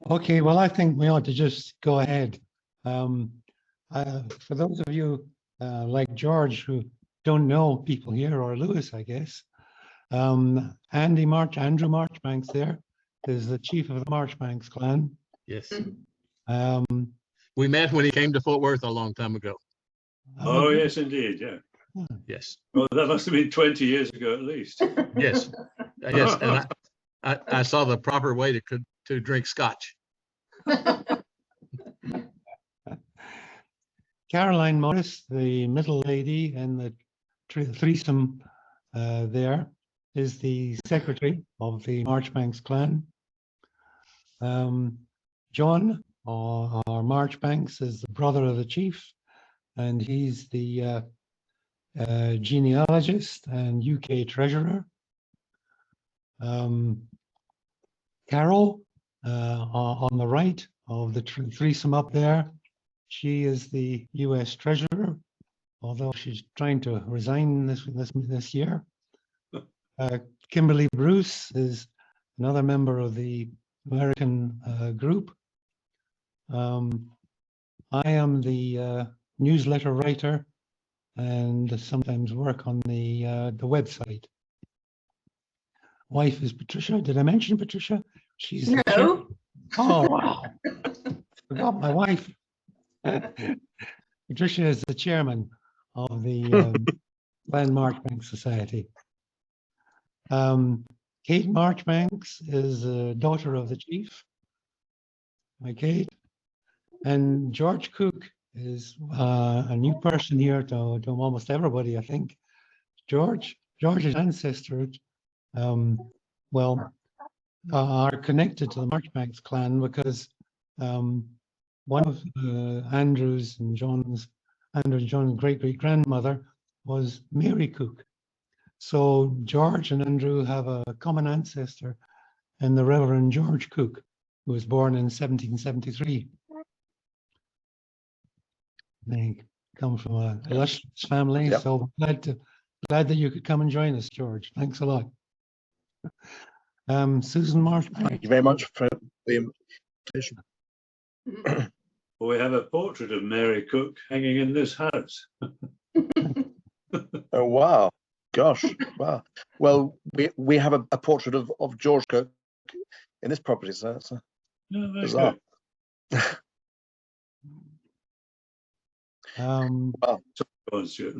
Okay, well, I think we ought to just go ahead. For those of you like George who don't know people here, or Lewis, I guess, Andrew Marjoribanks there is the chief of the Marjoribanks clan. Yes. Um, We met when he came to Fort Worth a long time ago. Oh, yes, indeed. Yeah. Yes. Well, that must have been 20 years ago at least. Yes. Yes. And I saw the proper way to drink scotch. Caroline Morris, the middle lady and the threesome there, is the secretary of the Marjoribanks clan. John, or Marjoribanks, is the brother of the chief, and he's the genealogist and UK treasurer. Carol, on the right of the threesome up there, she is the US treasurer, although she's trying to resign this year. Kimberly Bruce is another member of the American group. I am the newsletter writer and sometimes work on the website. Wife is Patricia. Did I mention Patricia? She's No. Oh, wow. Forgot my wife. Patricia is the chairman of the Clan Marjoribanks Society. Kate Marjoribanks is a daughter of the chief. Hi, Kate. And George Cook is a new person here to almost everybody, I think. George's ancestors, are connected to the Marjoribanks clan because one of Andrew's and John's great-great-grandmother was Mary Cook. So George and Andrew have a common ancestor in the Reverend George Cook, who was born in 1773. They come from a illustrious family, Yep. so glad that you could come and join us, George. Thanks a lot. Susan Marjoribanks. Thank you very much for the invitation. Well, we have a portrait of Mary Cook hanging in this house. Oh, wow. Gosh. Wow. Well, we have a portrait of George Cook in this property, so that's bizarre. Go on, Stuart.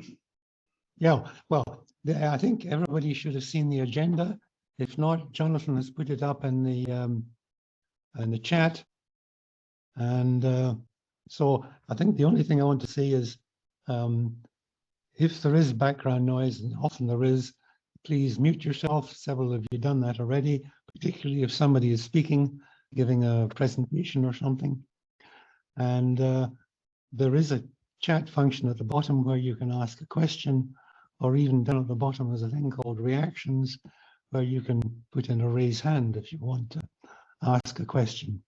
Yeah, well, I think everybody should have seen the agenda. If not, Jonathan has put it up in the chat. And so I think the only thing I want to say is if there is background noise, and often there is, please mute yourself. Several of you done that already, particularly if somebody is speaking, giving a presentation or something. And there is a chat function at the bottom where you can ask a question, or even down at the bottom there's a thing called reactions, where you can put in a raise hand if you want to ask a question.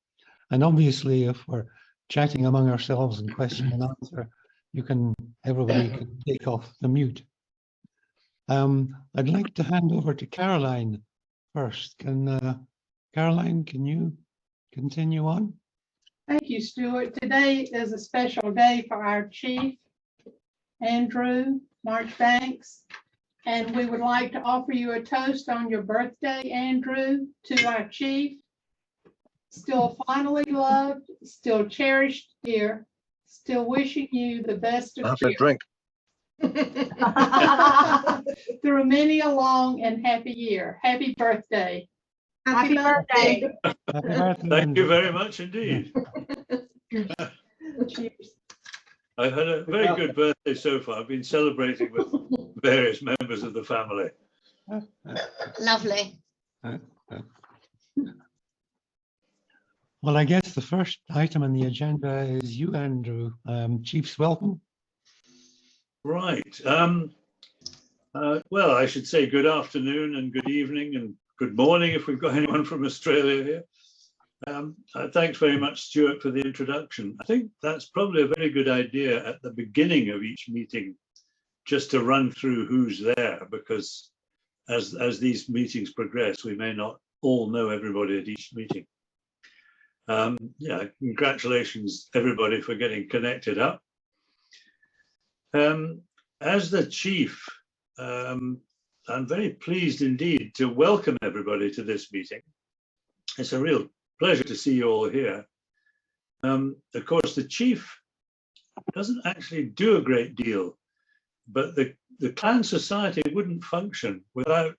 And obviously, if we're chatting among ourselves and question and answer, everybody can take off the mute. I'd like to hand over to Caroline first. Caroline, can you continue on? Thank you, Stuart. Today is a special day for our chief, Andrew Marjoribanks, and we would like to offer you a toast on your birthday, Andrew, to our chief. Still finally loved, still cherished, dear, still wishing you the best of Have a cheer. drink. Through many a long and happy year. Happy birthday. Happy birthday. Happy birthday, Thank Andrew. you very much indeed. Cheers. I've had a very good birthday so far. I've been celebrating with various members of the family. Lovely. Well, I guess the first item on the agenda is you, Andrew. Chief's welcome. Right. Well, I should say good afternoon and good evening and good morning if we've got anyone from Australia here. Thanks very much, Stuart, for the introduction. I think that's probably a very good idea at the beginning of each meeting, just to run through who's there, because as these meetings progress, we may not all know everybody at each meeting. Yeah, congratulations everybody for getting connected up. As the chief, I'm very pleased indeed to welcome everybody to this meeting. It's a real pleasure to see you all here. Of course, the chief doesn't actually do a great deal, but the clan society wouldn't function without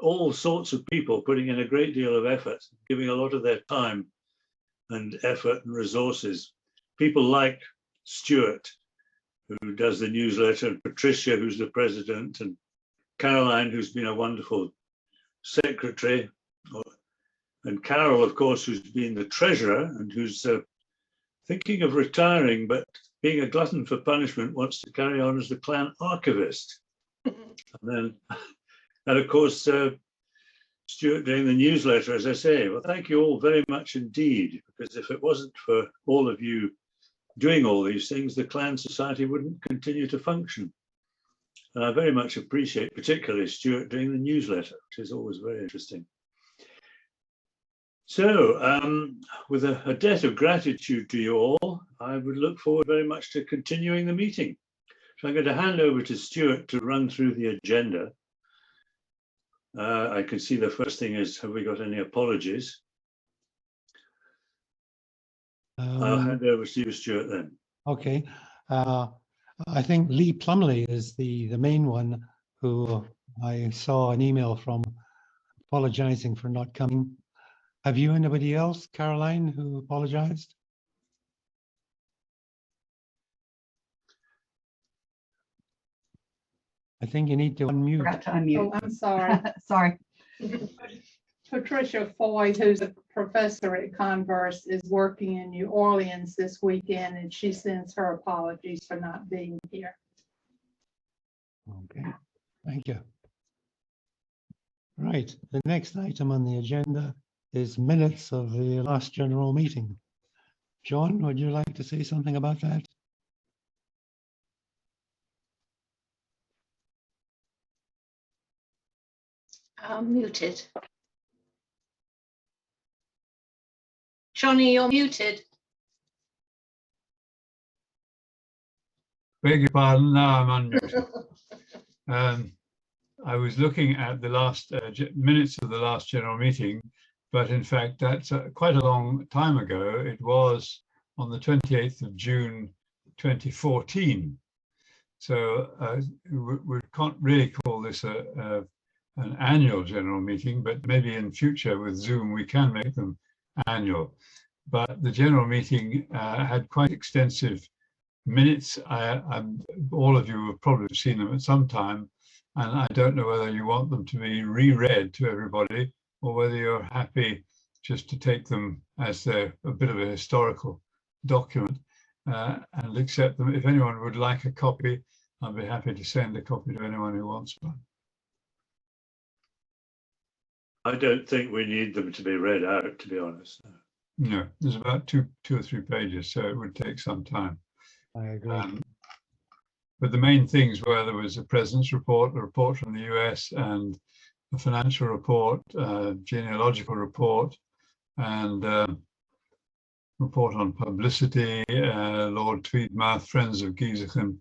all sorts of people putting in a great deal of effort, giving a lot of their time and effort and resources. People like Stuart, who does the newsletter, and Patricia, who's the president, and Caroline, who's been a wonderful secretary, and Carol, of course, who's been the treasurer and who's thinking of retiring, but being a glutton for punishment, wants to carry on as the clan archivist. And of course, Stuart doing the newsletter, as I say. Well, thank you all very much indeed, because if it wasn't for all of you doing all these things, the clan society wouldn't continue to function. And I very much appreciate, particularly Stuart doing the newsletter, which is always very interesting. So, with a debt of gratitude to you all, I would look forward very much to continuing the meeting. So I'm going to hand over to Stuart to run through the agenda. I can see the first thing is, have we got any apologies? I'll hand over to you, Stuart, then. Okay. I think Lee Plumley is the main one who I saw an email from apologizing for not coming. Have you anybody else, Caroline, who apologized? I think you need to unmute. Forgot to unmute. Oh, I'm sorry. Sorry. Patricia Foy, who's a professor at Converse, is working in New Orleans this weekend, and she sends her apologies for not being here. Okay, thank you. Right, the next item on the agenda is minutes of the last general meeting. John, would you like to say something about that? Muted. Johnny, you're muted. Beg your pardon, now I'm unmuted. I was looking at the last minutes of the last general meeting, but in fact, that's quite a long time ago. It was on the 28th of June, 2014. So we can't really call this an annual general meeting, but maybe in future with Zoom, we can make them annual. But the general meeting had quite extensive minutes. All of you have probably seen them at some time, and I don't know whether you want them to be reread to everybody or whether you're happy just to take them as they're a bit of a historical document and accept them. If anyone would like a copy, I'd be happy to send a copy to anyone who wants one. I don't think we need them to be read out, to be honest. No, there's about two or three pages, so it would take some time. I agree. But the main things were there was a president's report, a report from the US, and a financial report, genealogical report, and report on publicity, Lord Tweedmouth, Friends of Giesecke,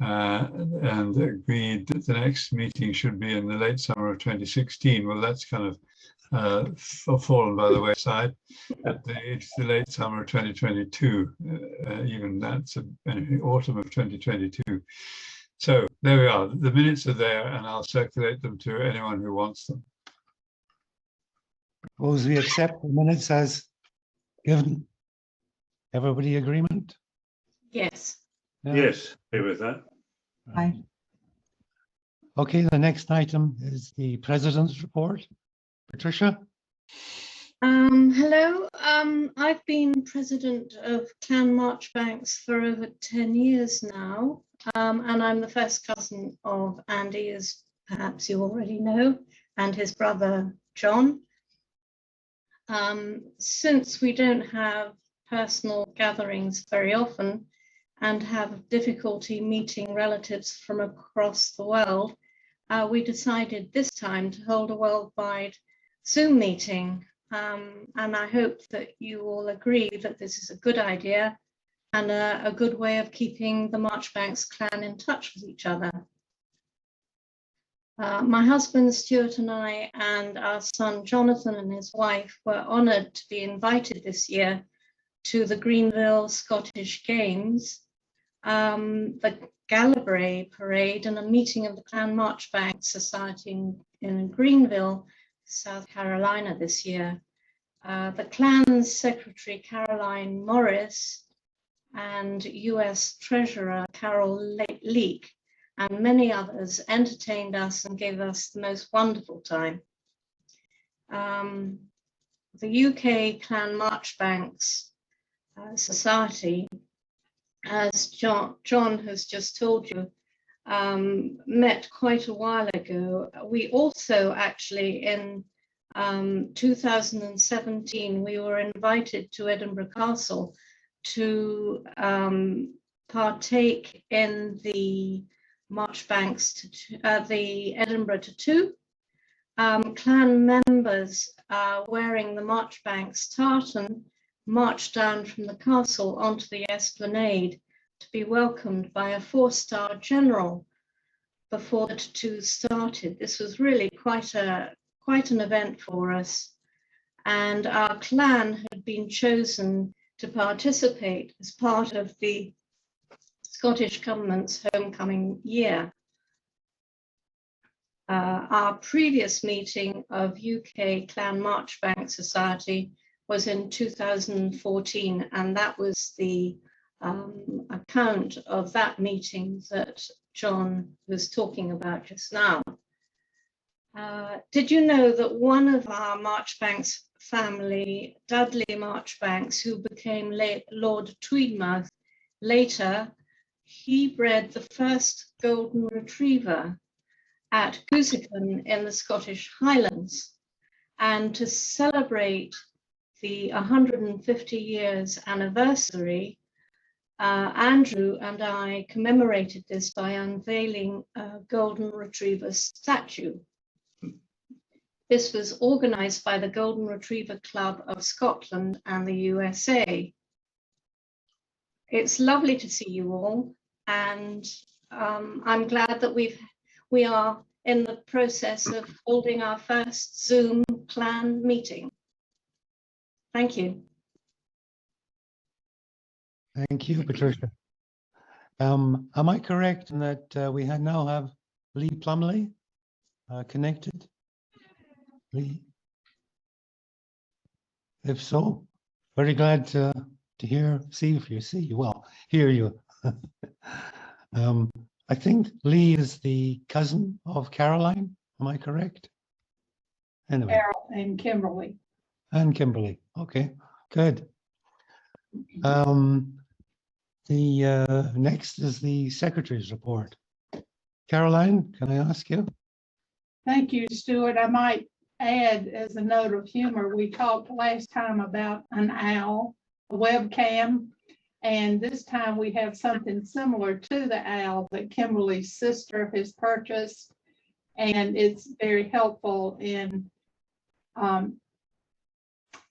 and agreed that the next meeting should be in the late summer of 2016. Well, that's kind of fallen by the wayside. It's the late summer of 2022. Even that's autumn of 2022. So there we are. The minutes are there, and I'll circulate them to anyone who wants them. Suppose we accept the minutes as given. Everybody agreement? Yes. Yeah. Yes, agree with that. Aye. Okay, the next item is the president's report. Patricia? Hello. I've been president of Clan Marjoribanks for over 10 years now, and I'm the first cousin of Andy, as perhaps you already know, and his brother John. Since we don't have personal gatherings very often and have difficulty meeting relatives from across the world, we decided this time to hold a worldwide Zoom meeting And I hope that you all agree that this is a good idea and a good way of keeping the Marjoribanks clan in touch with each other. My husband Stuart and I and our son Jonathan and his wife were honoured to be invited this year to the Greenville Scottish Games, the Galbraith Parade, and a meeting of the Clan Marjoribanks Society in Greenville, South Carolina this year. The clan's secretary Caroline Morris and US Treasurer Carol Leake and many others entertained us and gave us the most wonderful time. The UK Clan Marjoribanks Society, as John has just told you, met quite a while ago. We also actually in 2017, we were invited to Edinburgh Castle to partake in the Marjoribanks, the Edinburgh Tattoo. Clan members wearing the Marjoribanks tartan marched down from the castle onto the esplanade to be welcomed by a 4-star general before the tattoo started. This was really quite an event for us, and our clan had been chosen to participate as part of the Scottish Government's homecoming year. Our previous meeting of UK Clan Marjoribanks Society was in 2014, and that was the account of that meeting that John was talking about just now. Did you know that one of our Marjoribanks family, Dudley Marjoribanks, who became Lord Tweedmouth later, he bred the first golden retriever at Goosecon in the Scottish Highlands. And to celebrate the 150 years anniversary, Andrew and I commemorated this by unveiling a golden retriever statue. This was organised by the Golden Retriever Club of Scotland and the USA. It's lovely to see you all, and I'm glad that we are in the process of holding our first Zoom clan meeting. Thank you. Thank you, Patricia. Am I correct in that we now have Lee Plumley connected? Lee? If so, very glad to hear you. I think Lee is the cousin of Caroline. Am I correct? Anyway. Carol and Kimberly. And Kimberly. Okay, good. The next is the Secretary's report. Caroline, can I ask you? Thank you, Stuart. I might add, as a note of humor, we talked last time about an owl, a webcam, and this time we have something similar to the owl that Kimberly's sister has purchased, and it's very helpful in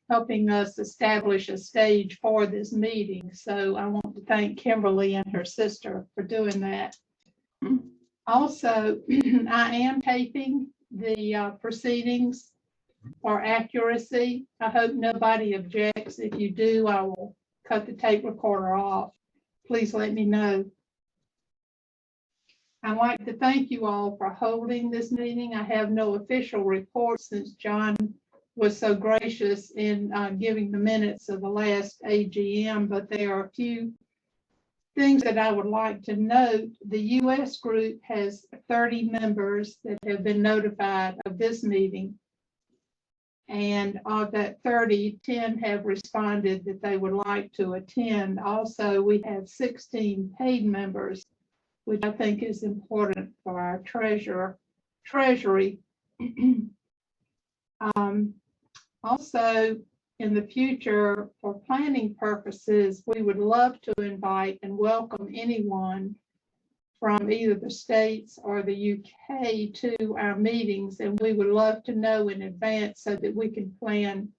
helping us establish a stage for this meeting. So I want to thank Kimberly and her sister for doing that. Also, I am taping the proceedings for accuracy. I hope nobody objects. If you do, I will cut the tape recorder off. Please let me know. I'd like to thank you all for holding this meeting. I have no official report since John was so gracious in giving the minutes of the last AGM, but there are a few things that I would like to note. The US group has 30 members that have been notified of this meeting. And of that 30, 10 have responded that they would like to attend. Also, we have 16 paid members, which I think is important for our treasury. Also, in the future, for planning purposes, we would love to invite and welcome anyone from either the States or the UK to our meetings, and we would love to know in advance so that we can plan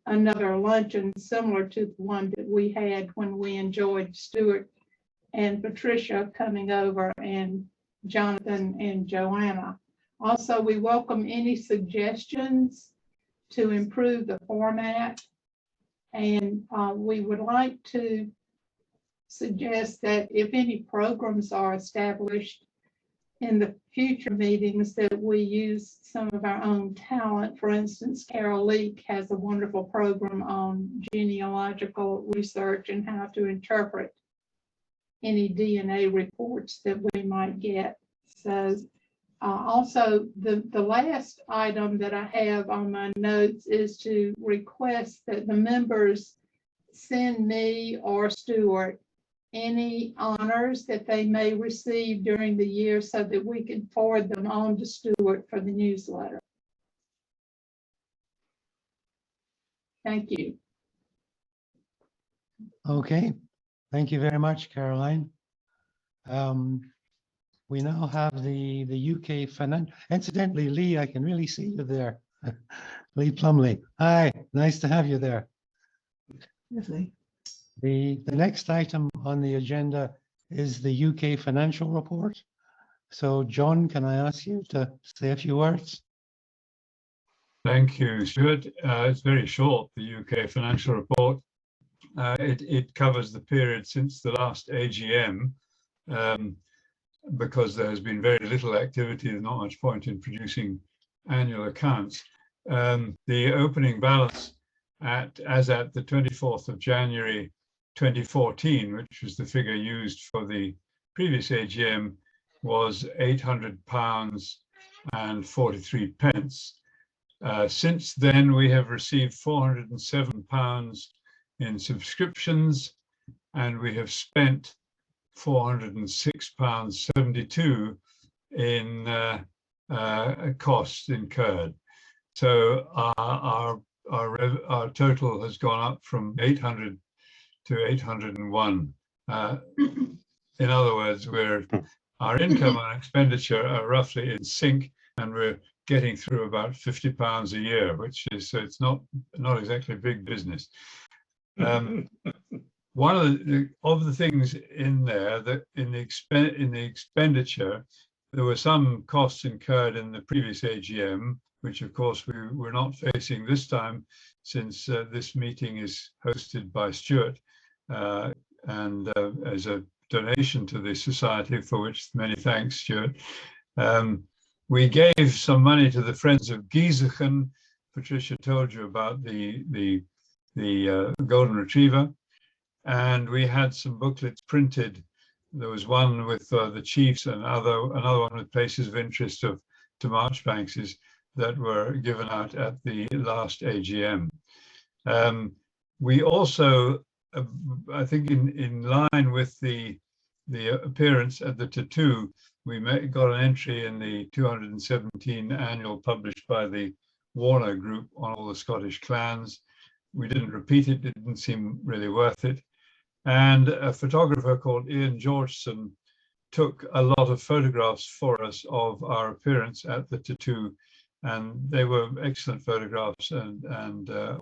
another luncheon similar to the one that we had when we enjoyed Stuart and Patricia coming over, and Jonathan and Joanna. Also, we welcome any suggestions to improve the format. And we would like to suggest that if any programs are established in the future meetings, that we use some of our own talent. For instance, Carol Leak has a wonderful program on genealogical research and how to interpret any DNA reports that we might get. So also, the last item that I have on my notes is to request that the members send me or Stuart any honors that they may receive during the year so that we can forward them on to Stuart for the newsletter. Thank you. Okay, thank you very much, Caroline. We now have the UK finance. Incidentally, Lee, I can really see you there. Lee Plumley. Hi, nice to have you there. Lovely. The next item on the agenda is the UK financial report. So, John, can I ask you to say a few words? Thank you, Stuart. It's very short, the UK financial report. It covers the period since the last AGM, because there has been very little activity. There's not much point in producing annual accounts. The opening balance as at the 24th of January 2014, which was the figure used for the previous AGM, was £800.43. Since then, we have received £407 in subscriptions, and we have spent £406.72 in costs incurred. So our total has gone up from 800 to 801. In other words, our income and expenditure are roughly in sync, and we're getting through about £50 a year, which is, so it's not exactly big business. One of the things in there that in the expenditure, there were some costs incurred in the previous AGM, which of course we're not facing this time, since this meeting is hosted by Stuart, and as a donation to the Society, for which many thanks, Stuart. We gave some money to the Friends of Giesecke. Patricia told you about the Golden Retriever. And we had some booklets printed. There was one with the chiefs and another one with places of interest to Marjoribanks that were given out at the last AGM. We also, I think in line with the appearance at the tattoo, we got an entry in the 217 annual published by the Warner Group on all the Scottish clans. We didn't repeat it, it didn't seem really worth it. And a photographer called Ian Georgeson took a lot of photographs for us of our appearance at the tattoo, and they were excellent photographs and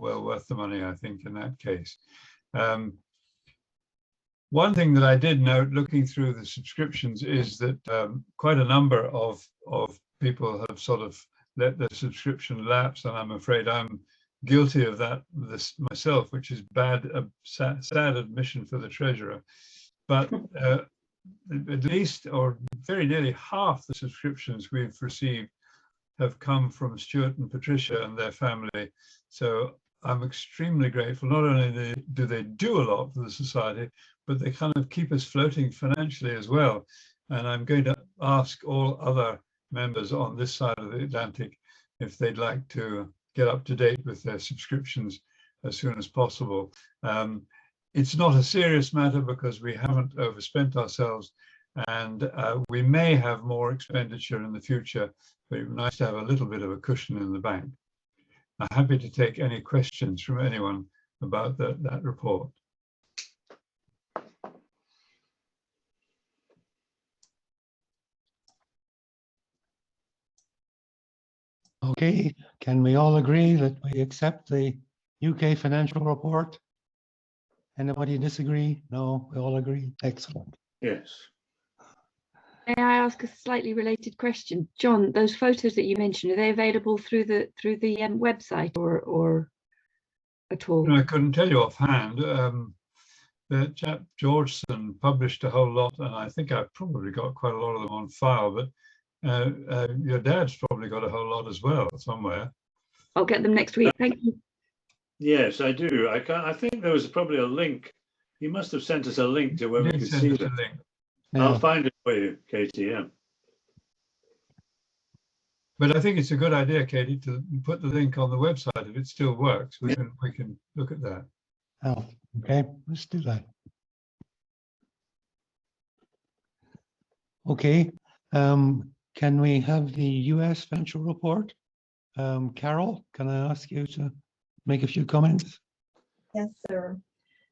well worth the money, I think, in that case. One thing that I did note looking through the subscriptions is that quite a number of people have sort of let their subscription lapse, and I'm afraid I'm guilty of this myself, which is sad admission for the treasurer. But at least, or very nearly half the subscriptions we've received have come from Stuart and Patricia and their family. So I'm extremely grateful. Not only do they do a lot for the Society, but they kind of keep us floating financially as well. And I'm going to ask all other members on this side of the Atlantic if they'd like to get up to date with their subscriptions as soon as possible. It's not a serious matter because we haven't overspent ourselves, and we may have more expenditure in the future, but it would be nice to have a little bit of a cushion in the bank. I'm happy to take any questions from anyone about that report. Okay, can we all agree that we accept the UK financial report. Anybody disagree? No, we all agree. Excellent. Yes. May I ask a slightly related question? John, those photos that you mentioned, are they available through the website or at all? I couldn't tell you offhand. The chap Georgeson published a whole lot, and I think I've probably got quite a lot of them on file, but your dad's probably got a whole lot as well somewhere. I'll get them next week. Thank you. Yes, I do. I think there was probably a link. He must have sent us a link to where we Did could send see us a them. link. I'll Yeah. find it for you, Katie. Yeah. But I think it's a good idea, Katie, to put the link on the website if it still works. We can look at that. Oh, okay, let's do that. Okay, can we have the US financial report? Carol, can I ask you to make a few comments? Yes, sir.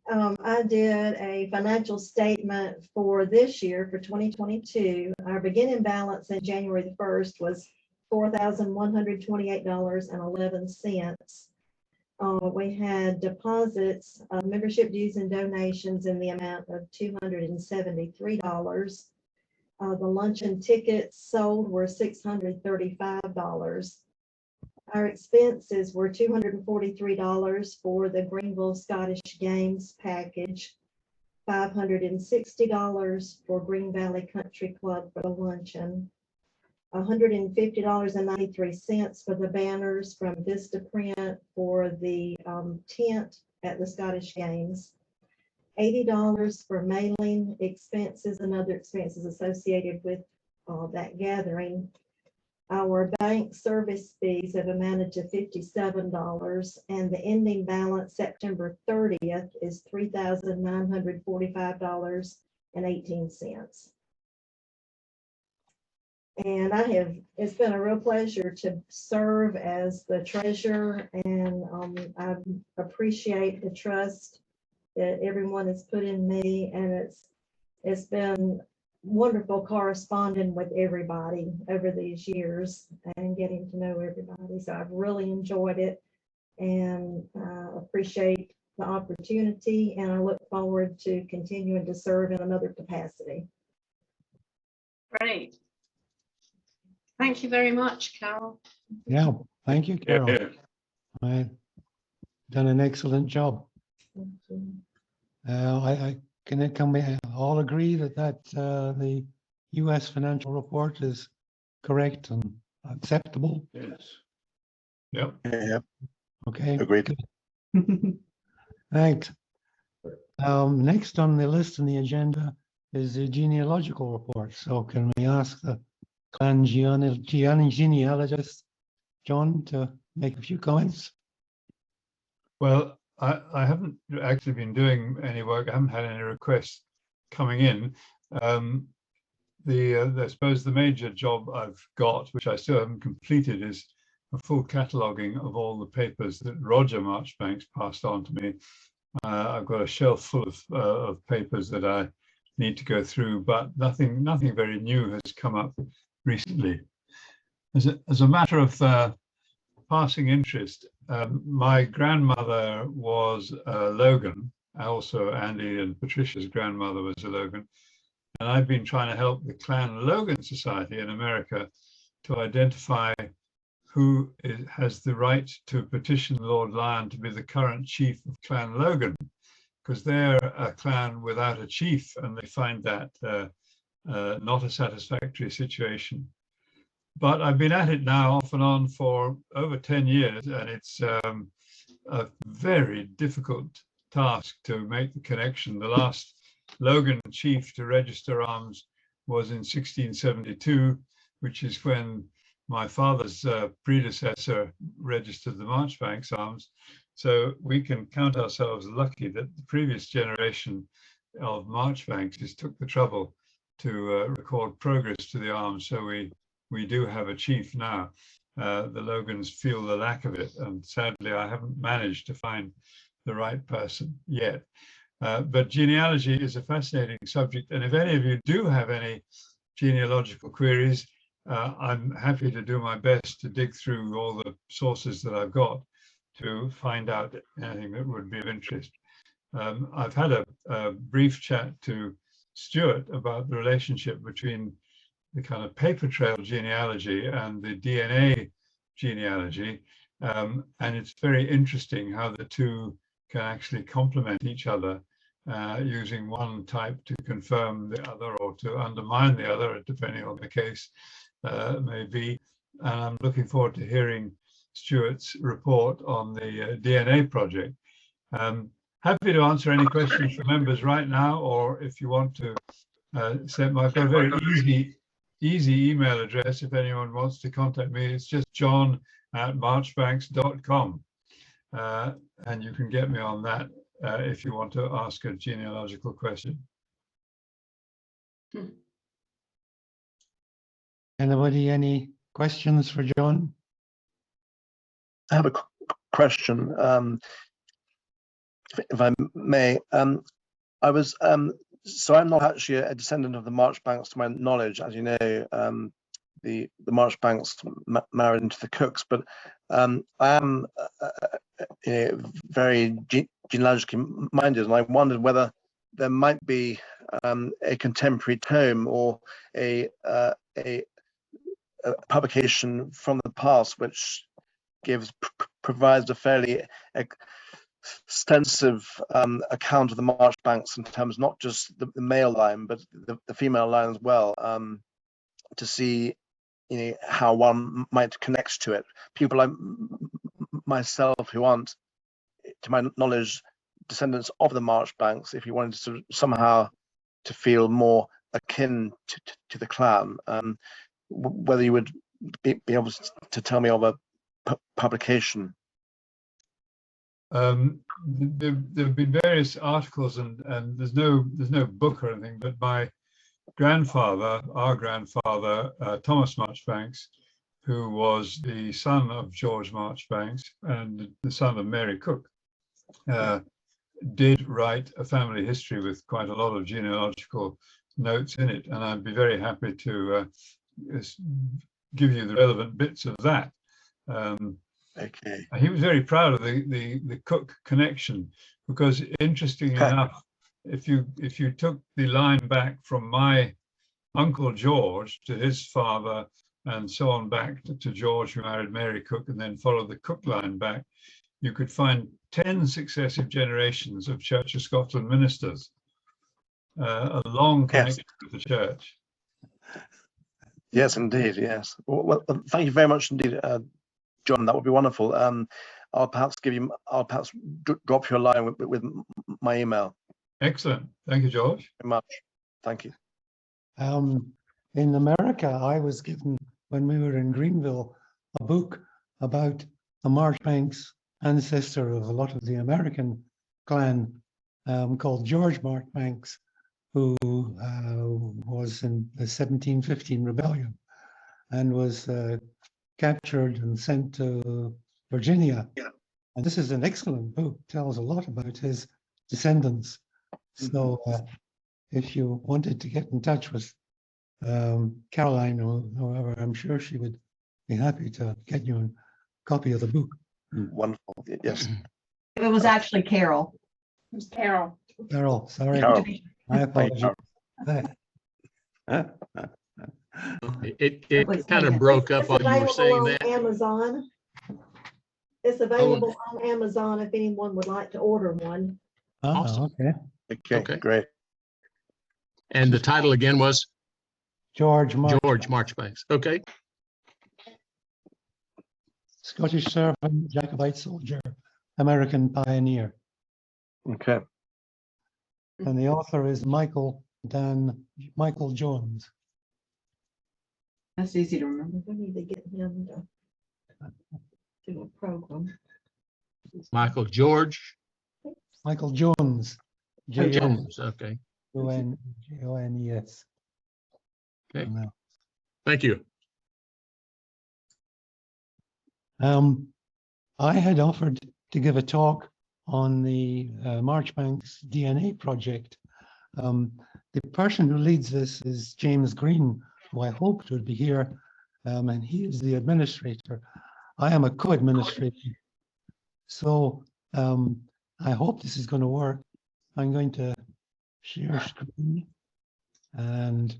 I did a financial statement for this year, for 2022. Our beginning balance in January the 1st was $4,128.11. We had deposits, membership dues and donations in the amount of $273. The luncheon tickets sold were $635. Our expenses were $243 for the Greenville Scottish Games package, $560 for Green Valley Country Club for the luncheon, $150.93 for the banners from Vista Print for the tent at the Scottish Games, $80 for mailing expenses and other expenses associated with that gathering. Our bank service fees have amounted to $57, and the ending balance September 30th is $3,945.18. And it's been a real pleasure to serve as the treasurer, and I appreciate the trust that everyone has put in me, and it's been wonderful corresponding with everybody over these years and getting to know everybody. So I've really enjoyed it and appreciate the opportunity, and I look forward to continuing to serve in another capacity. Great. Thank you very much, Carol. Yeah, thank you, Carol. Yeah. Right. Done an excellent job. Can we all agree that the US financial report is correct and acceptable? Yes. Yep. Yeah, Okay. agreed. Thanks. Next on the list on the agenda is the genealogical report. So can we ask the clan genealogist, John, to make a few comments? Well, I haven't actually been doing any work. I haven't had any requests coming in. I suppose the major job I've got, which I still haven't completed, is a full cataloguing of all the papers that Roger Marjoribanks passed on to me. I've got a shelf full of papers that I need to go through, but nothing very new has come up recently. As a matter of passing interest, my grandmother was Logan. Also, Andy and Patricia's grandmother was a Logan. And I've been trying to help the Clan Logan Society in America to identify who has the right to petition Lord Lyon to be the current chief of Clan Logan, because they're a clan without a chief, and they find that not a satisfactory situation. But I've been at it now off and on for over 10 years, and it's a very difficult task to make the connection. The last Logan chief to register arms was in 1672, which is when my father's predecessor registered the Marjoribanks arms. So we can count ourselves lucky that the previous generation of Marjoribanks took the trouble to record progress to the arms. So we do have a chief now. The Logans feel the lack of it, and sadly I haven't managed to find the right person yet. But genealogy is a fascinating subject, and if any of you do have any genealogical queries, I'm happy to do my best to dig through all the sources that I've got to find out anything that would be of interest. I've had a brief chat to Stuart about the relationship between the kind of paper trail genealogy and the DNA genealogy. And it's very interesting how the two can actually complement each other, using one type to confirm the other or to undermine the other, depending on the case may be. And I'm looking forward to hearing Stuart's report on the DNA project. Happy to answer any questions from members right now, or if you want to send, I've got a very easy email address if anyone wants to contact me. It's just john@marjoribanks.com. And you can get me on that if you want to ask a genealogical question. Anybody, any questions for John? I have a question, if I may. I was so I'm not actually a descendant of the Marjoribanks, to my knowledge, as you know. The Marjoribanks married into the Cooks, but I am very genealogically minded, and I wondered whether there might be a contemporary tome or a publication from the past which provides a fairly extensive account of the Marjoribanks in terms not just the male line but the female line as well, to see how one might connect to it. People like myself who aren't, to my knowledge, descendants of the Marjoribanks, if you wanted to somehow to feel more akin to the clan, whether you would be able to tell me of a publication. There have been various articles, and there's no book or anything, but my grandfather, our grandfather, Thomas Marjoribanks, who was the son of George Marjoribanks and the son of Mary Cook, did write a family history with quite a lot of genealogical notes in it, and I'd be very happy to give you the relevant bits of that. Okay. He was very proud of the Cook connection, because interestingly enough, if you took the line back from my Uncle George to his father and so on back to George, who married Mary Cook, and then followed the Cook line back, you could find 10 successive generations of Church of Scotland ministers, a long connection with the church. Yes, indeed. Yes. Well, thank you very much indeed, John. That would be wonderful. I'll perhaps drop you a line with my email. Excellent. Thank you, George. Very much. Thank you. In America, I was given, when we were in Greenville, a book about the Marjoribanks ancestor of a lot of the American clan, called George Marjoribanks, who was in the 1715 rebellion and was captured and sent to Virginia. Yeah. And this is an excellent book, tells a lot about his descendants. So if you wanted to get in touch with Caroline or whoever, I'm sure she would be happy to get you a copy of the book. Wonderful. Yes. It was actually Carol. It was Carol. Carol, sorry. Carol. My apologies. It kind of broke up while you were saying that. Amazon. It's available on Amazon if anyone would like to order one. Oh, Awesome. Okay, great. And the title again was? George Marjoribanks. Okay. Scottish servant, Jacobite soldier, American pioneer. Okay. And the author is Michael Jones. That's easy to remember. We need to get him to do a program. Michael George. Michael Jones. Jones. Okay. Jones. Okay. Thank you. I had offered to give a talk on the Marjoribanks DNA project. The person who leads this is James Green, who I hoped would be here, and he is the administrator. I am a co-administrator. So I hope this is going to work. I'm going to share screen and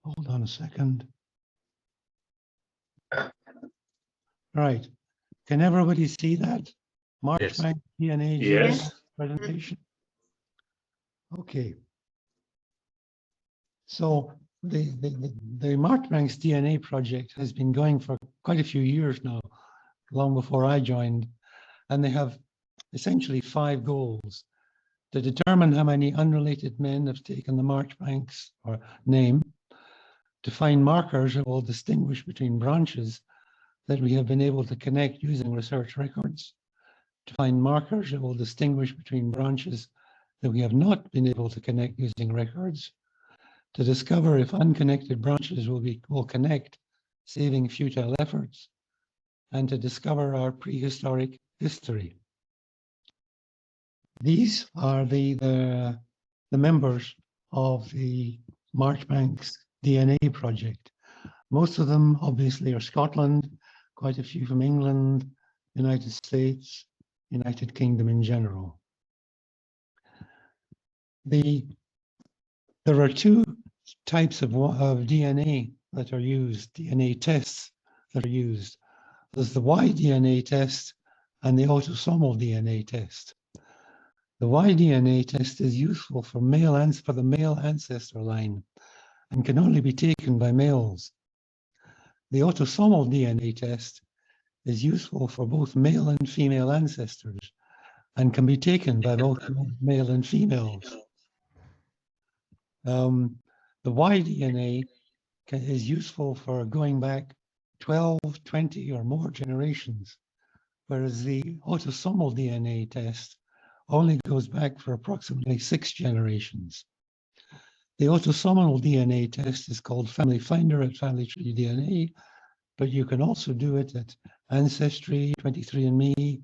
hold on a second. Right. Can everybody see that? Marchbank DNA Yes. presentation. Okay. So the Marjoribanks DNA project has been going for quite a few years now, long before I joined, and they have essentially 5 goals: to determine how many unrelated men have taken the Marjoribanks or name, to find markers that will distinguish between branches that we have been able to connect using research records, to find markers that will distinguish between branches that we have not been able to connect using records, to discover if unconnected branches will connect, saving futile efforts, and to discover our prehistoric history. These are the members of the Marjoribanks DNA project. Most of them obviously are Scotland, quite a few from England, United States, United Kingdom in general. There are 2 types of DNA that are used, DNA tests that are used. There's the Y-DNA test and the autosomal DNA test. The Y-DNA test is useful for the male ancestor line and can only be taken by males. The autosomal DNA test is useful for both male and female ancestors and can be taken by both male and females. The Y-DNA is useful for going back 12, 20 or more generations, whereas the autosomal DNA test only goes back for approximately 6 generations. The autosomal DNA test is called Family Finder at Family Tree DNA, but you can also do it at Ancestry, 23andMe,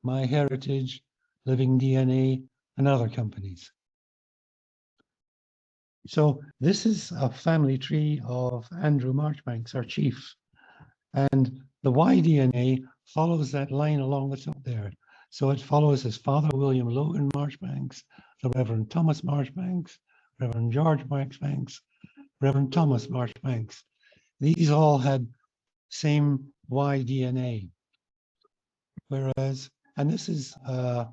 MyHeritage, Living DNA, and other companies. So this is a family tree of Andrew Marjoribanks, our chief. And the Y-DNA follows that line along the top there. So it follows his father, William Logan Marjoribanks, the Reverend Thomas Marjoribanks, Reverend George Marjoribanks, Reverend Thomas Marjoribanks. These all had same Y-DNA. Whereas, and this is a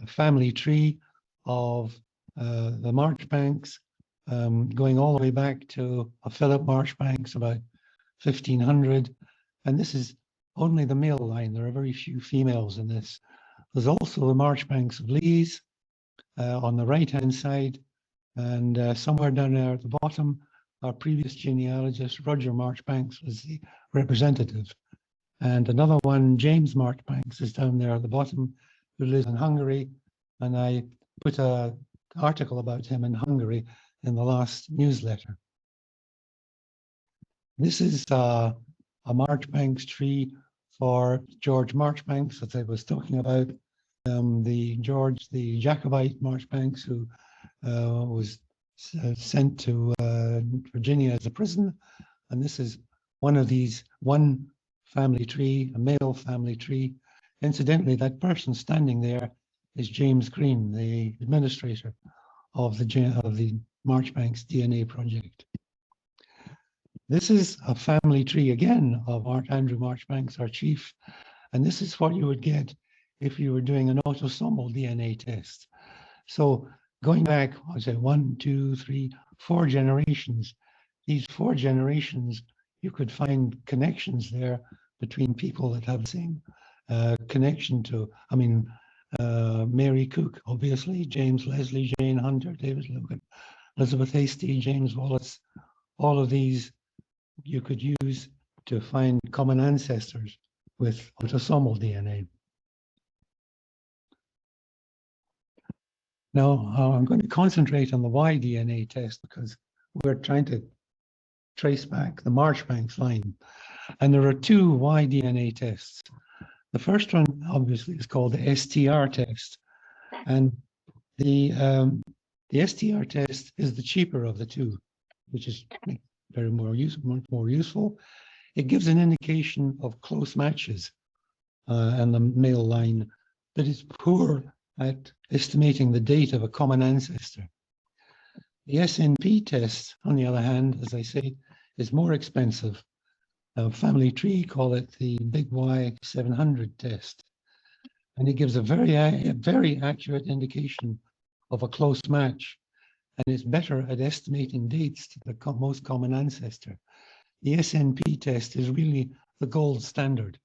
family tree of the Marjoribanks, going all the way back to Philip Marjoribanks about 1500. And this is only the male line. There are very few females in this. There's also the Marjoribanks of Lees on the right-hand side. And somewhere down there at the bottom, our previous genealogist, Roger Marjoribanks, was the representative. And another one, James Marjoribanks, is down there at the bottom, who lives in Hungary. And I put an article about him in Hungary in the last newsletter. This is a Marjoribanks tree for George Marjoribanks that I was talking about. The Jacobite Marjoribanks, who was sent to Virginia as a prison. And this is one of these, one family tree, a male family tree. Incidentally, that person standing there is James Green, the administrator of the Marjoribanks DNA project. This is a family tree again of Andrew Marjoribanks, our chief, and this is what you would get if you were doing an autosomal DNA test. So going back, what was it, 1, 2, 3, 4 generations, these 4 generations, you could find connections there between people that have the same connection to, I mean, Mary Cook, obviously, James Leslie, Jane Hunter, David Logan, Elizabeth Hasty, James Wallace, all of these you could use to find common ancestors with autosomal DNA. Now, I'm going to concentrate on the Y-DNA test because we're trying to trace back the Marjoribanks line. And there are 2 Y-DNA tests. The first one, obviously, is called the STR test. And the STR test is the cheaper of the 2, which is much more useful. It gives an indication of close matches and the male line that is poor at estimating the date of a common ancestor. The SNP test, on the other hand, as I say, is more expensive. Family Tree call it the Big Y 700 test, and it gives a very accurate indication of a close match, and it's better at estimating dates to the most common ancestor. The SNP test is really the gold standard,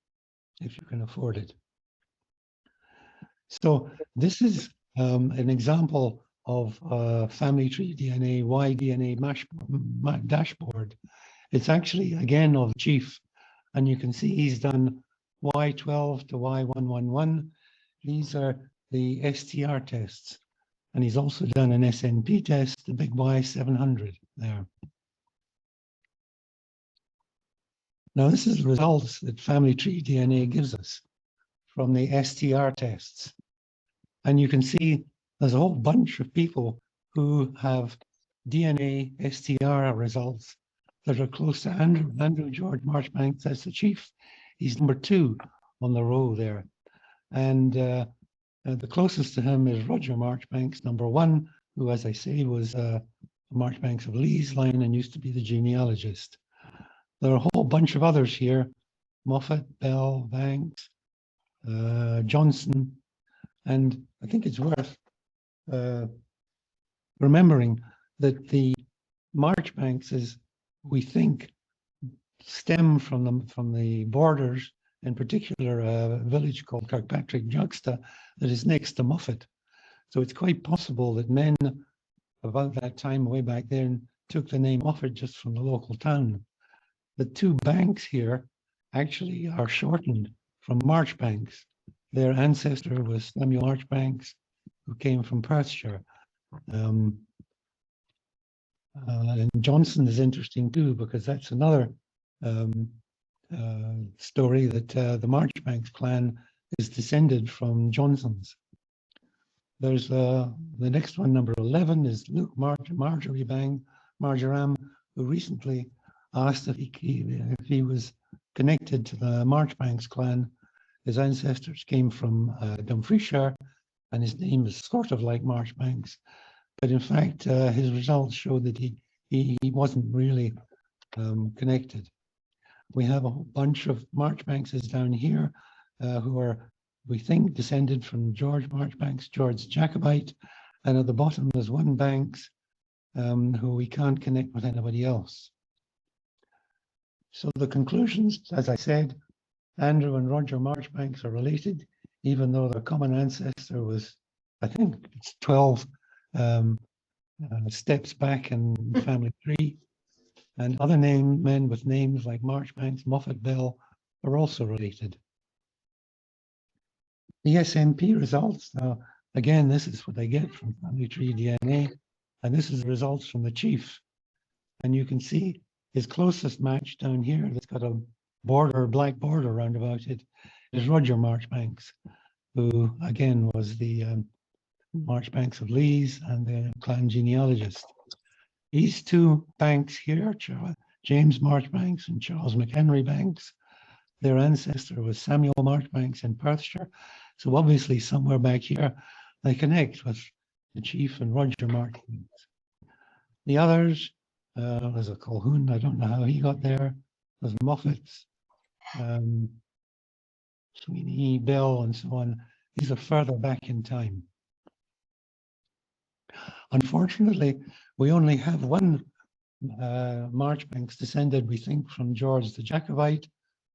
if you can afford it. So this is an example of Family Tree DNA, Y-DNA dashboard. It's actually, again, of Chief, and you can see he's done Y12 to Y111. These are the STR tests, and he's also done an SNP test, the Big Y700 there. Now, this is the results that Family Tree DNA gives us from the STR tests. And you can see there's a whole bunch of people who have DNA STR results that are close to Andrew George Marchbanks. That's the Chief. He's number 2 on the row there. And the closest to him is Roger Marchbanks, number 1, who, as I say, was Marchbanks of Lee's line and used to be the genealogist. There are a whole bunch of others here: Moffat, Bell, Banks, Johnson. And I think it's worth remembering that the Marchbankses, we think, stem from the borders, in particular a village called Kirkpatrick Juxta that is next to Moffat. So it's quite possible that men about that time way back then took the name Moffat just from the local town. The 2 banks here actually are shortened from Marchbanks. Their ancestor was Samuel Marchbanks, who came from Perthshire. And Johnson is interesting too, because that's another story that the Marchbanks clan is descended from Johnsons. There's the next one, number 11, is Luke Marjoribanks, who recently asked if he was connected to the Marchbanks clan. His ancestors came from Dumfriesshire, and his name is sort of like Marchbanks, but in fact his results show that he wasn't really connected. We have a whole bunch of Marchbankses down here who are, we think, descended from George Marchbanks, George Jacobite, and at the bottom there's one Banks who we can't connect with anybody else. So the conclusions, as I said, Andrew and Roger Marchbanks are related, even though their common ancestor was, I think it's 12 steps back in family tree. And other men with names like Marchbanks, Moffat, Bell are also related. The SNP results, now again, this is what I get from family tree DNA, and this is the results from the Chief. And you can see his closest match down here that's got a border, black border around about it, is Roger Marchbanks, who again was the Marchbanks of Lees and the clan genealogist. These 2 Banks here, James Marchbanks and Charles McHenry Banks, their ancestor was Samuel Marchbanks in Perthshire. So obviously somewhere back here, they connect with the Chief and Roger Marchbanks. The others, there's a Colquhoun, I don't know how he got there. There's Moffats, Sweeney, Bell, and so on. These are further back in time. Unfortunately, we only have one Marchbanks descended, we think, from George the Jacobite,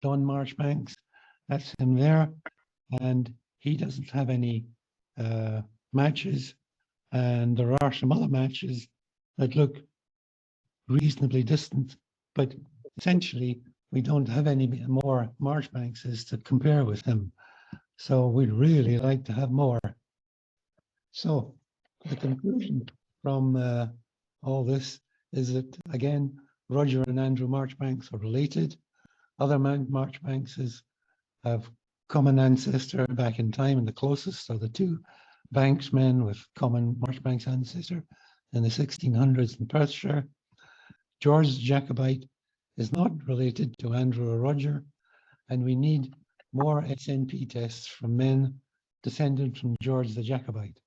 Don Marchbanks. That's him there. And he doesn't have any matches. And there are some other matches that look reasonably distant, but essentially we don't have any more Marchbankses to compare with him. So we'd really like to have more. So the conclusion from all this is that, again, Roger and Andrew Marchbanks are related. Other Marchbankses have common ancestor back in time, and the closest are the 2 Banks men with common Marchbanks ancestor in the 1600s in Perthshire. George Jacobite is not related to Andrew or Roger, and we need more SNP tests from men descended from George the Jacobite.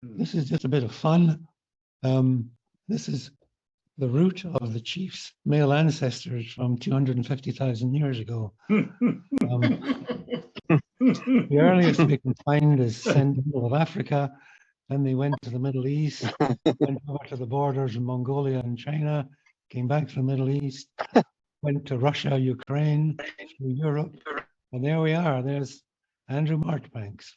This is just a bit of fun. This is the root of the chief's male ancestors from 250,000 years ago. The earliest we can find is Central of Africa. Then they went to the Middle East, went over to the borders of Mongolia and China, came back to the Middle East, went to Russia, Ukraine, through Europe, and there we are. There's Andrew Marjoribanks.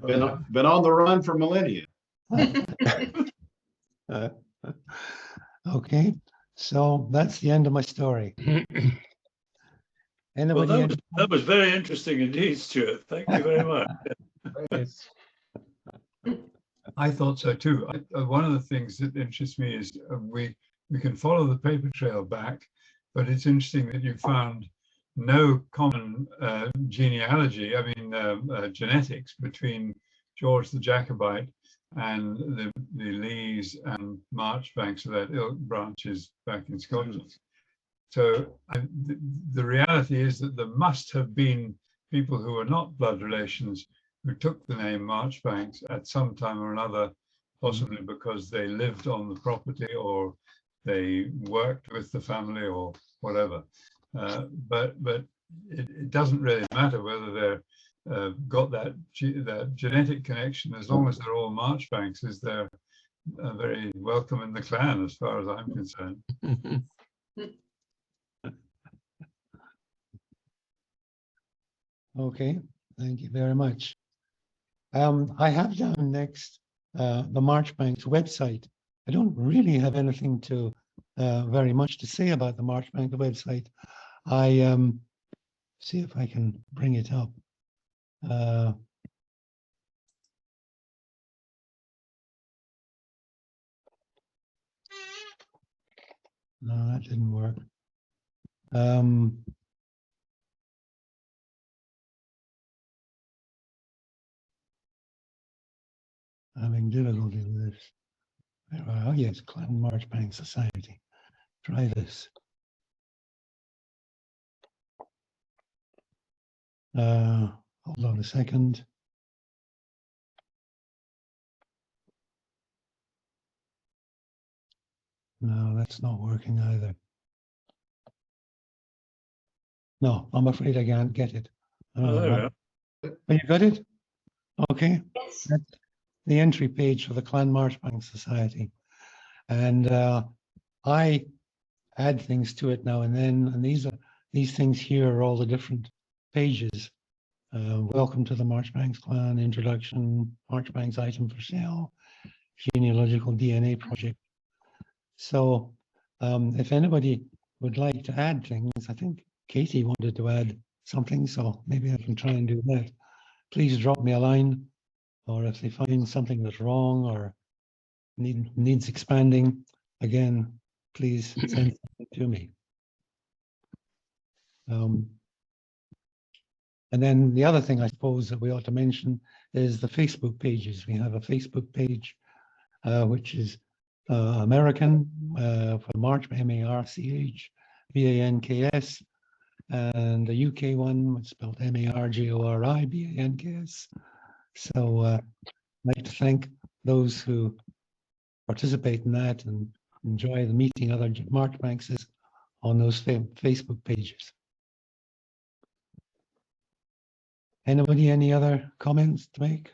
Been on the run for millennia. Okay, so that's the end of my story. Well, Anybody? that was very interesting indeed, Stuart. Thank you very much. I thought so too. One of the things that interests me is we can follow the paper trail back, but it's interesting that you found no common genealogy, genetics between George the Jacobite and the Lees and Marjoribanks of that ilk branches back in Scotland. So the reality is that there must have been people who were not blood relations who took the name Marjoribanks at some time or another, possibly because they lived on the property or they worked with the family or whatever. But it doesn't really matter whether they're got that genetic connection, as long as they're all Marjoribanks, is they're very welcome in the clan, as far as I'm concerned. Okay, thank you very much. I have down next the Marjoribanks website. I don't really have anything to very much to say about the Marjoribanks website. I see if I can bring it up. No, that didn't work. Having difficulty with this. Oh yes, Clan Marjoribanks Society. Try this. Hold on a second. No, that's not working either. No, I'm afraid I can't get it. Oh, there we are. Oh, you got it? Okay. Yes. That's the entry page for the Clan Marjoribanks Society. And I add things to it now and then, and these things here are all the different pages. Welcome to the Marjoribanks clan, introduction, Marjoribanks item for sale, genealogical DNA project. So if anybody would like to add things, I think Katie wanted to add something, so maybe I can try and do that. Please drop me a line, or if they find something that's wrong or needs expanding, again, please send something to me. And then the other thing I suppose that we ought to mention is the Facebook pages. We have a Facebook page, which is American for March, M-A-R-C-H-B-A-N-K-S, and the UK one, it's spelled M-A-R-G-O-R-I-B-A-N-K-S. So I'd like to thank those who participate in that and enjoy the meeting other Marjoribankses on those Facebook pages. Anybody, any other comments to make?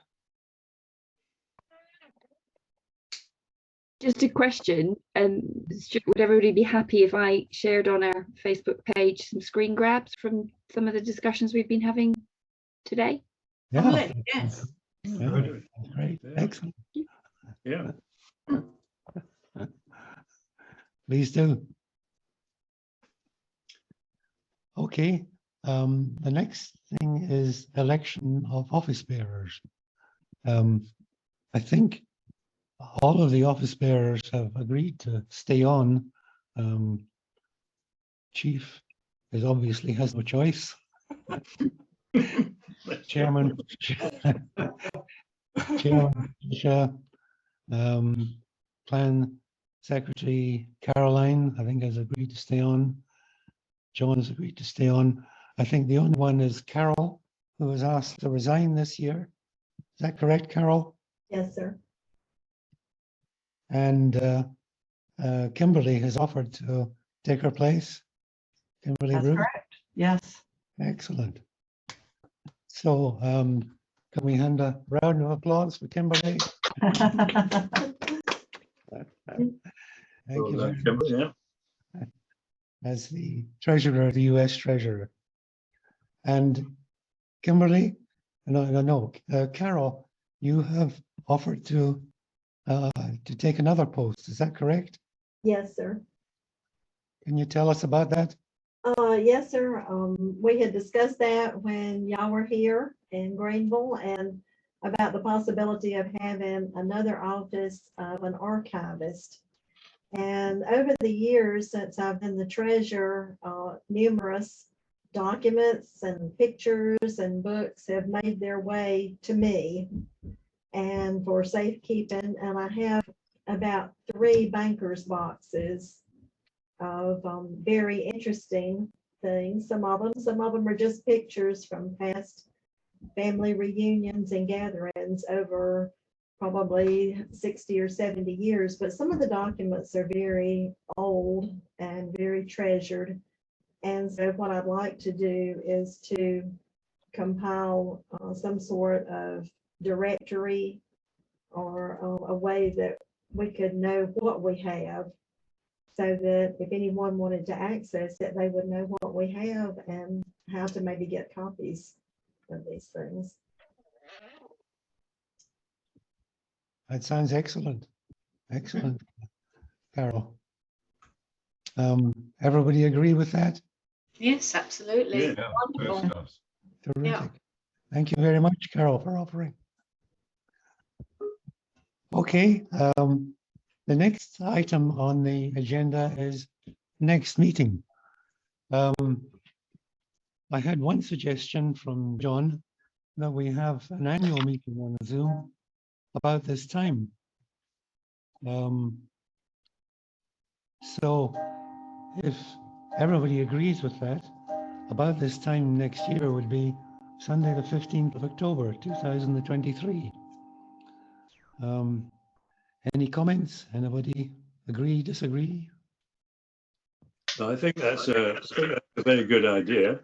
Just a question, would everybody be happy if I shared on our Facebook page some screen grabs from some of the discussions we've been having today? Yeah. Yes. Yeah, great, Yeah. excellent. Yeah. Please do. Okay, the next thing is election of office bearers. I think all of the office bearers have agreed to stay on. Chief obviously has no choice. Chairman, Patricia, Plan Secretary Caroline, I think, has agreed to stay on. John's agreed to stay on. I think the only one is Carol, who was asked to resign this year. Is that correct, Carol? Yes, sir. And Kimberly has offered to take her place. Kimberly That's Root. correct. Yes. Excellent. So can we hand a round of applause for Kimberly? Thank Well you done, very Kimberly, much. yeah. As the treasurer, the US treasurer. And Kimberly, Carol, you have offered to take another post. Is that correct? Yes, sir. Can you tell us about that? Yes, sir. We had discussed that when y'all were here in Greenville and about the possibility of having another office of an archivist. And over the years, since I've been the treasurer, numerous documents and pictures and books have made their way to me and for safekeeping. And I have about 3 banker's boxes of very interesting things. Some of them are just pictures from past family reunions and gatherings over probably 60 or 70 years, but some of the documents are very old and very treasured. And so what I'd like to do is to compile some sort of directory or a way that we could know what we have, so that if anyone wanted to access it, they would know what we have and how to maybe get copies of these things. That sounds excellent. Excellent, Carol. Everybody agree with that? Yes, absolutely. Yeah. Yeah, Wonderful. first class. Terrific. Thank you very much, Carol, for offering. Okay, the next item on the agenda is next meeting. I had one suggestion from John that we have an annual meeting on Zoom about this time. So if everybody agrees with that, about this time next year would be Sunday, the 15th of October, 2023. Any comments? Anybody agree, disagree? I think that's a very good idea.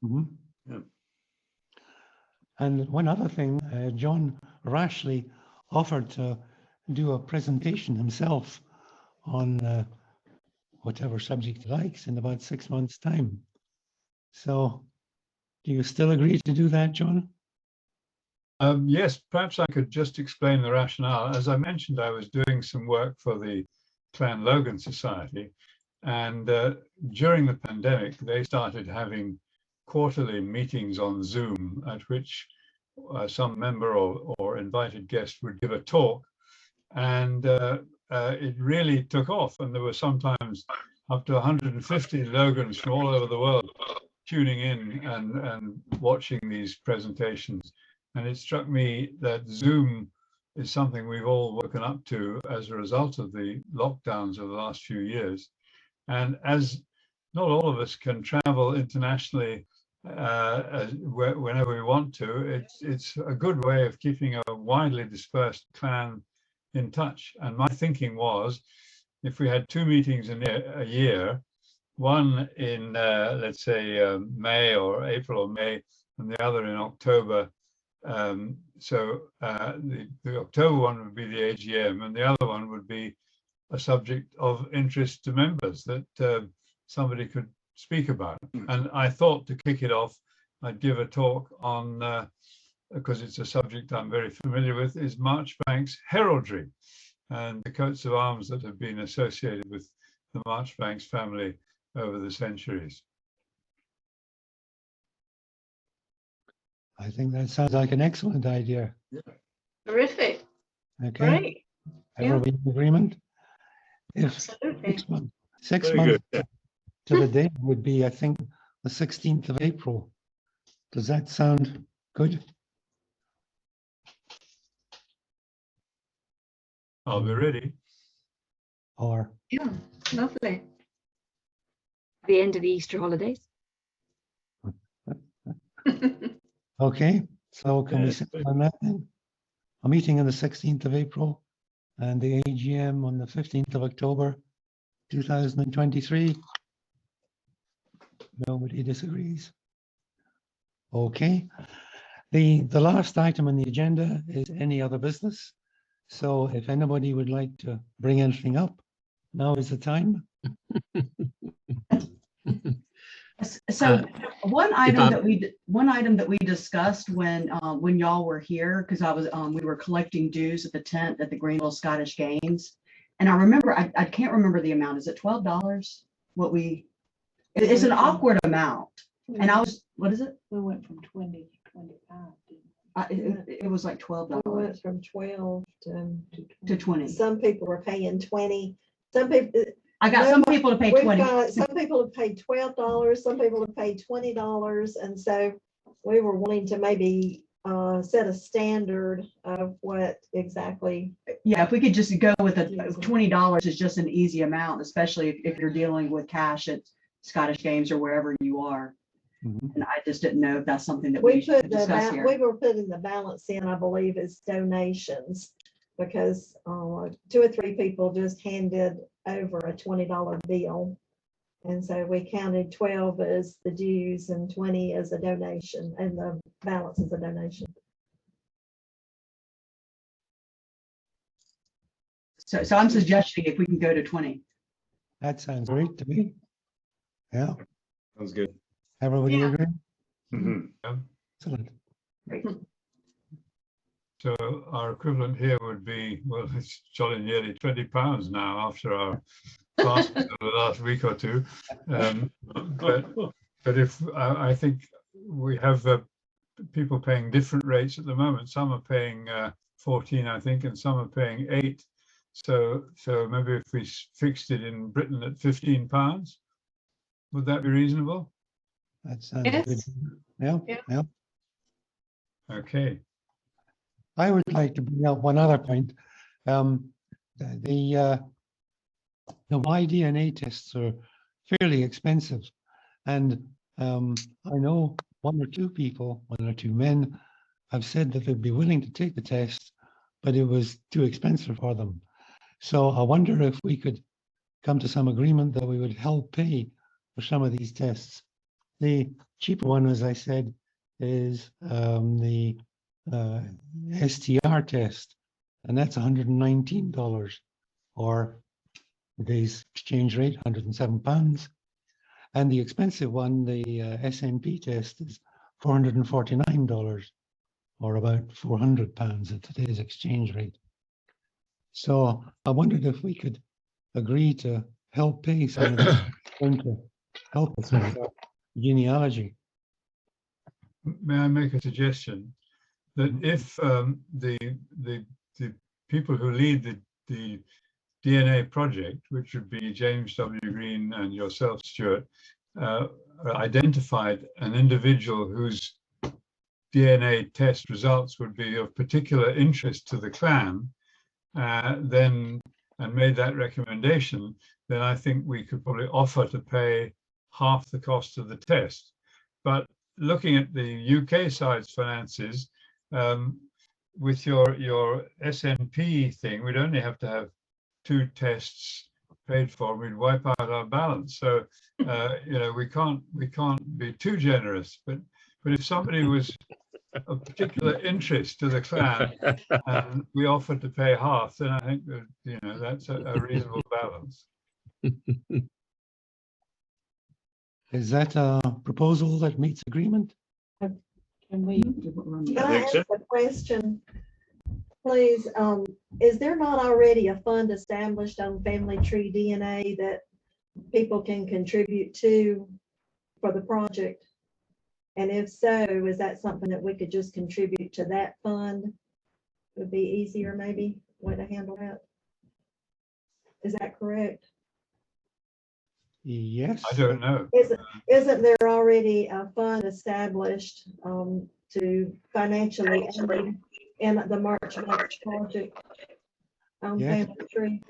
Mhm. Yeah. And one other thing, John rashly offered to do a presentation himself on whatever subject he likes in about 6 months' time. So do you still agree to do that, John? Yes, perhaps I could just explain the rationale. As I mentioned, I was doing some work for the Clan Logan Society, and during the pandemic, they started having quarterly meetings on Zoom at which some member or invited guest would give a talk, and it really took off, and there were sometimes up to 150 Logans from all over the world tuning in and watching these presentations. And it struck me that Zoom is something we've all woken up to as a result of the lockdowns of the last few years. And as not all of us can travel internationally whenever we want to, it's a good way of keeping a widely dispersed clan in touch. And my thinking was, if we had 2 meetings in a year, one in, let's say, May or April or May, and the other in October. So the October one would be the AGM, and the other one would be a subject of interest to members that somebody could speak about. And I thought to kick it off, I'd give a talk on, because it's a subject I'm very familiar with, is Marjoribanks heraldry and the coats of arms that have been associated with the Marjoribanks family over the centuries. I think that sounds like an excellent idea. Terrific. Okay, Great. everybody in agreement? If Absolutely. 6 months, 6 Very months good. to the date would be, I think, the 16th of April. Does that sound good? I'll be ready. Or Yeah, lovely. the end of the Easter holidays. Okay, so can we Yes, set but- on that then? A meeting on the 16th of April and the AGM on the 15th of October, 2023. Nobody disagrees. Okay, the last item on the agenda is any other business. So if anybody would like to bring anything up, now is the time. So one item I- that we discussed when y'all were here, because we were collecting dues at the tent at the Greenville Scottish Games. And I remember, I can't remember the amount. Is it $12? It's an awkward amount. And what is it? We went from 20 to 25. It was like We $12 went from 12 to 20. some people were paying 20. Some people, I got some people to pay we've 20. got, some people have paid $12, some people have paid $20. And so we were wanting to maybe set a standard of what exactly. Yeah, if we could just go with $20 is just an easy amount, especially if you're dealing with cash at Scottish Games or wherever you are. Mhm. And I just didn't know if that's something that we We should put discuss we here. were putting the balance in, I believe, as donations, because 2 or 3 people just handed over a $20 bill. And so we counted 12 as the dues and 20 as a donation, and the balance as a donation. So I'm suggesting if we can go to 20. That sounds great to me. Yeah, Sounds good. everybody Yeah. agree? Mhm. Excellent. So our equivalent here would be, well, it's jolly nearly £20 now after our fast of the last week or two. But if I think we have people paying different rates at the moment. Some are paying 14, I think, and some are paying 8. So maybe if we fixed it in Britain at £15, would that be reasonable? That sounds good. Yes. Yeah, Yeah. yeah. Okay. I would like to bring up one other point. The Y-DNA tests are fairly expensive. And I know 1 or 2 people, 1 or 2 men, have said that they'd be willing to take the test, but it was too expensive for them. So I wonder if we could come to some agreement that we would help pay for some of these tests. The cheaper one, as I said, is the STR test, and that's $119, or today's exchange rate, £107. And the expensive one, the SNP test, is $449, or about £400 at today's exchange rate. So I wondered if we could agree to help pay some of this going to help us with our genealogy. May I make a suggestion that if the people who lead the DNA project, which would be James W. Green and yourself, Stuart, identified an individual whose DNA test results would be of particular interest to the clan, then and made that recommendation, then I think we could probably offer to pay half the cost of the test. But looking at the UK side's finances, with your SNP thing, we'd only have to have 2 tests paid for. We'd wipe out our balance. So we can't be too generous. But if somebody was of particular interest to the clan and we offered to pay half, then I think that that's a reasonable balance. Is that a proposal that meets agreement? Can we? Can I I think ask so. a question? Please, is there not already a fund established on Family Tree DNA that people can contribute to for the project? And if so, is that something that we could just contribute to that fund? Would be easier, maybe, way to handle that? Is that correct? Yes. I don't know. Isn't there already a fund established to financially aid in the March project on Yes. Family Tree?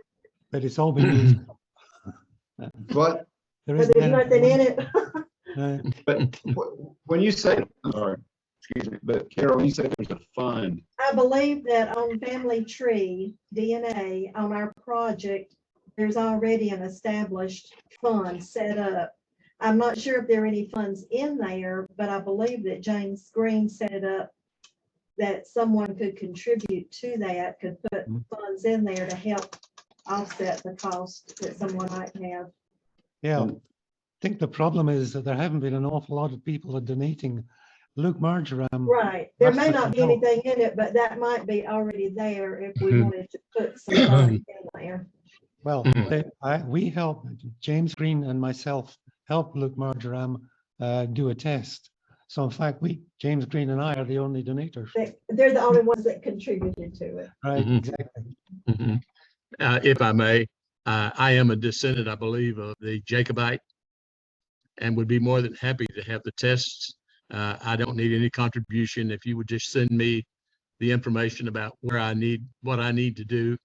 But it's all been used. But There but isn't there's nothing in anything. it. But when you say, sorry, excuse me, but Carol, when you say there's a fund, I believe that on Family Tree DNA, on our project, there's already an established fund set up. I'm not sure if there are any funds in there, but I believe that James Green set it up that someone could contribute to that, could put funds in there to help offset the cost that someone might have. Yeah, I think the problem is that there haven't been an awful lot of people donating. Luke Marjoram. Right. There may That's not the be help. anything in it, but that might be already there if we wanted to put some funds in there. Well, we help, James Green and myself help Luke Marjoram do a test. So in fact, James Green and I are the only donators. They're the only ones that contributed to it. Right, Mhm. exactly. If I may, I am a descendant, I believe, of the Jacobite, and would be more than happy to have the tests. I don't need any contribution. If you would just send me the information about what I need to do,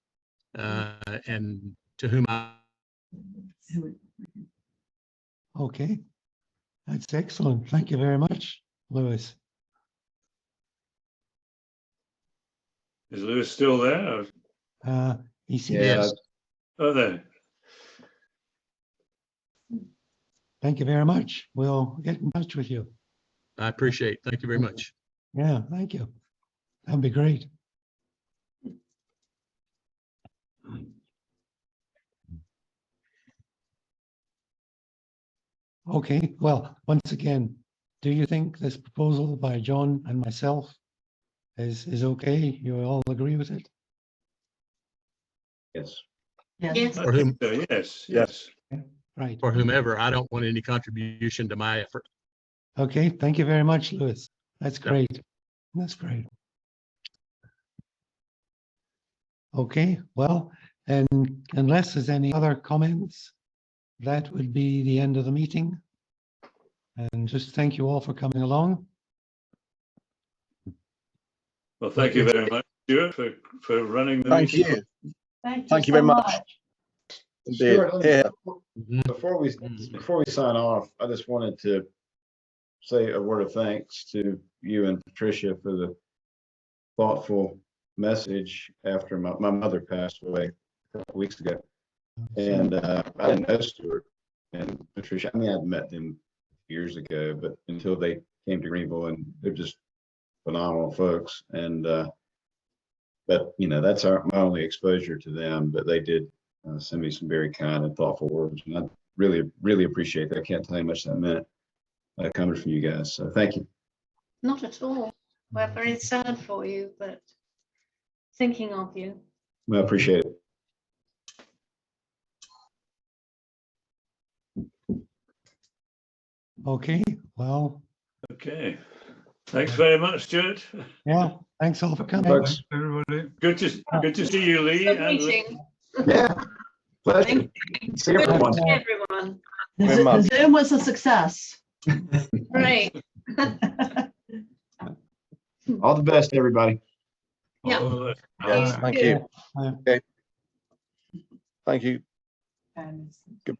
and to whom I. Okay, that's excellent. Thank you very much, Lewis. Is Lewis still there? He seems. Yes. Oh, there. Thank you very much. We'll get in touch with you. I appreciate it. Thank you very much. Yeah, thank you. That'd be great. Okay, well, once again, do you think this proposal by John and myself is okay? You all agree with it? yes. Yes. For whom, So, yes, Yes. yes. Right. for whomever, I don't want any contribution to my effort. Okay, thank you very much, Lewis. That's Yeah. great. That's great. Okay, well, and unless there's any other comments, that would be the end of the meeting. And just thank you all for coming along. Well, thank you very much, Stuart, for running the Thank meeting. you. Thank Thank you so very much. Indeed. Stuart, let me- Yeah. Before we sign off, I just wanted to say a word of thanks to you and Patricia for the thoughtful message after my mother passed away a couple weeks ago. And I didn't know Stuart and Patricia. I mean, I'd met them years ago, but until they came to Greenville, and they're just phenomenal folks. And but you know, that's my only exposure to them. But they did send me some very kind and thoughtful words, and I really appreciate that. I can't tell you how much that meant coming from you guys. So thank you. Not at all. We're very sad for you, but thinking of you. Well, I appreciate it. Okay, well, Okay. Thanks very much, Stuart. yeah, thanks all for coming. Folks. Everybody. Good to see you, Lee. Good And meeting. Yeah. Pleasure. See everyone. Everyone. Very much. The Zoom was a success. Great. All the best, everybody. Yeah. all the- Yes, thank you. Bye. Okay. Thank you. And Good.